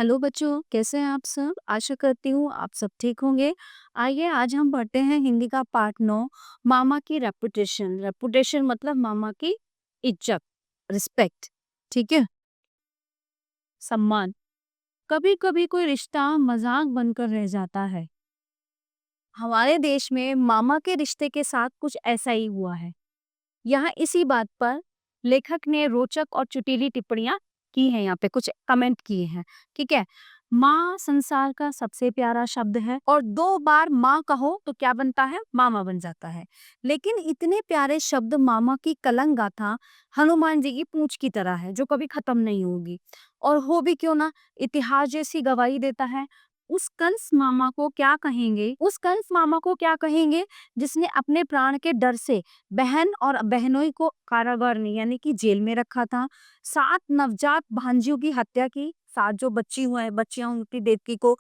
Hello बच्चों, कैसे हैं आप सब? आशा करती हूँ आप सब ठीक होंगे। आइए आज हम पढ़ते हैं हिंदी का पार्ट 9 मामा की रेपुटेशन। रेपुटेशन मतलब मामा की इज्जत, रिस्पेक्ट। ठीक है, सम्मान। कभी कभी कोई रिश्ता मजाक बनकर रह जाता है। हमारे देश में मामा के रिश्ते के साथ कुछ ऐसा ही हुआ है। यहाँ इसी बात पर लेखक ने रोचक और चुटीली टिप्पणियां की हैं, यहाँ पे कुछ कमेंट किए हैं। ठीक है, माँ संसार का सबसे प्यारा शब्द है और 2 बार माँ कहो तो क्या बनता है? मामा बन जाता है। लेकिन इतने प्यारे शब्द मामा की कलंक गाथा हनुमान जी की पूंछ की तरह है, जो कभी खत्म नहीं होगी। और हो भी क्यों ना, इतिहास जैसी गवाही देता है। उस कंस मामा को क्या कहेंगे जिसने अपने प्राण के डर से बहन और बहनोई को कारागार में यानी कि जेल में रखा था। 7 नवजात भांजियों की हत्या की। 7 जो बच्ची हुए हैं, बच्चियां उनकी देवकी को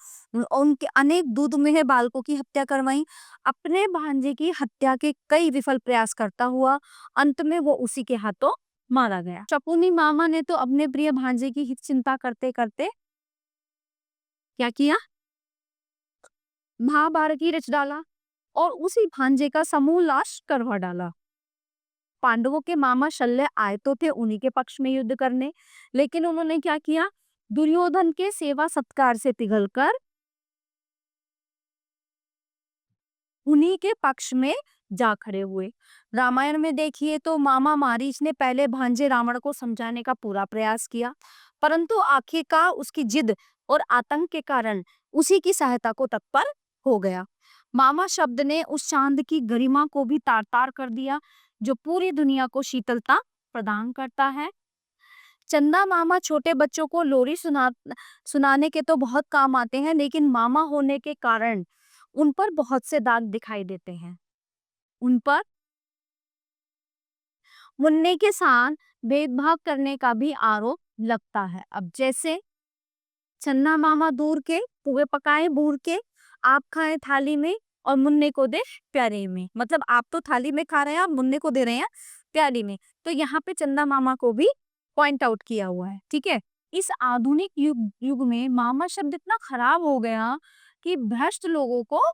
उनके अनेक दूध में बालकों की हत्या करवाई। अपने भांजे की हत्या के कई विफल प्रयास करता हुआ अंत में वो उसी के हाथों मारा गया। शकुनी मामा ने तो अपने प्रिय भांजे की हित चिंता करते करते क्या किया? महाभारत ही रच डाला और उसी भांजे का समूल नाश करवा डाला। पांडवों के मामा शल्य आए तो थे उन्हीं के पक्ष में युद्ध करने, लेकिन उन्होंने क्या किया? दुर्योधन के सेवा सत्कार से पिघलकर उन्हीं के पक्ष में जा खड़े हुए। रामायण में देखिए तो मामा मारीच ने पहले भांजे रावण को समझाने का पूरा प्रयास किया, परंतु आखिरकार उसकी जिद और आतंक के कारण उसी की सहायता को तत्पर हो गया। मामा शब्द ने उस चांद की गरिमा को भी तार तार कर दिया जो पूरी दुनिया को शीतलता प्रदान करता है। चंदा मामा छोटे बच्चों को लोरी सुनाने के तो बहुत काम आते हैं, लेकिन मामा होने के कारण उन पर बहुत से दाग दिखाई देते हैं। उन पर मुन्ने के साथ भेदभाव करने का भी आरोप लगता है। अब जैसे चन्ना मामा दूर के पुए पकाए बूर के, आप खाए थाली में और मुन्ने को दे प्यारे में। मतलब आप तो थाली में खा रहे हैं, आप मुन्ने को दे रहे हैं प्याली में। तो यहाँ पे चंदा मामा को भी पॉइंट आउट किया हुआ है। ठीक है, इस आधुनिक युग में मामा शब्द इतना खराब हो गया कि भ्रष्ट लोगों को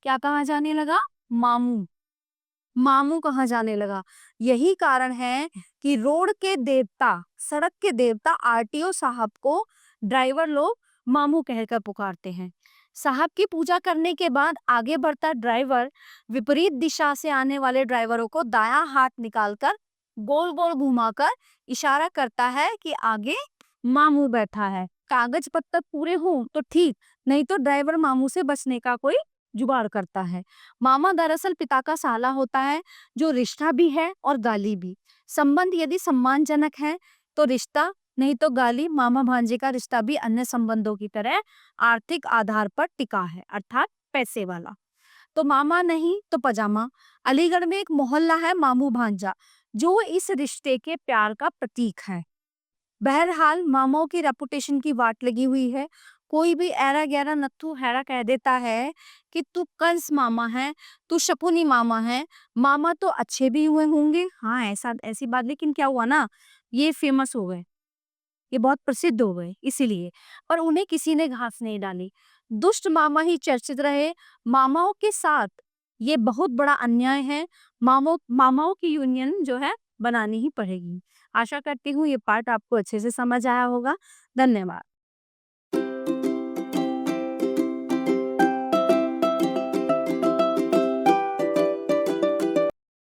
क्या कहा जाने लगा? मामू। मामू कहा जाने लगा। यही कारण है कि रोड के देवता, सड़क के देवता आरटीओ साहब को ड्राइवर लोग मामू कहकर पुकारते हैं। साहब की पूजा करने के बाद आगे बढ़ता ड्राइवर विपरीत दिशा से आने वाले ड्राइवरों को दायां हाथ निकालकर गोल गोल घुमाकर इशारा करता है कि आगे मामू बैठा है। कागज पत्तर पूरे हों तो ठीक, नहीं तो ड्राइवर मामू से बचने का कोई जुगाड़ करता है। मामा दरअसल पिता का साला होता है, जो रिश्ता भी है और गाली भी। संबंध यदि सम्मानजनक है तो रिश्ता, नहीं तो गाली। मामा भांजे का रिश्ता भी अन्य संबंधों की तरह आर्थिक आधार पर टिका है, अर्थात पैसे वाला। तो मामा नहीं तो पजामा। अलीगढ़ में एक मोहल्ला है मामू भांजा, जो इस रिश्ते के प्यार का प्रतीक है। बहरहाल मामाओं की रेपुटेशन की वाट लगी हुई है। कोई भी ऐरा गैरा नत्थु हैरा कह देता है कि तू कंस मामा है, तू शकुनी मामा है। मामा तो अच्छे भी हुए होंगे, हाँ ऐसा ऐसी बात, लेकिन क्या हुआ ना, ये फेमस हो गए, ये बहुत प्रसिद्ध हो गए इसीलिए, पर उन्हें किसी ने घास नहीं डाली। दुष्ट मामा ही चर्चित रहे। मामाओं के साथ ये बहुत बड़ा अन्याय है। मामाओं की यूनियन जो है बनानी ही पड़ेगी। आशा करती हूँ ये पार्ट आपको अच्छे से समझ आया होगा। धन्यवाद।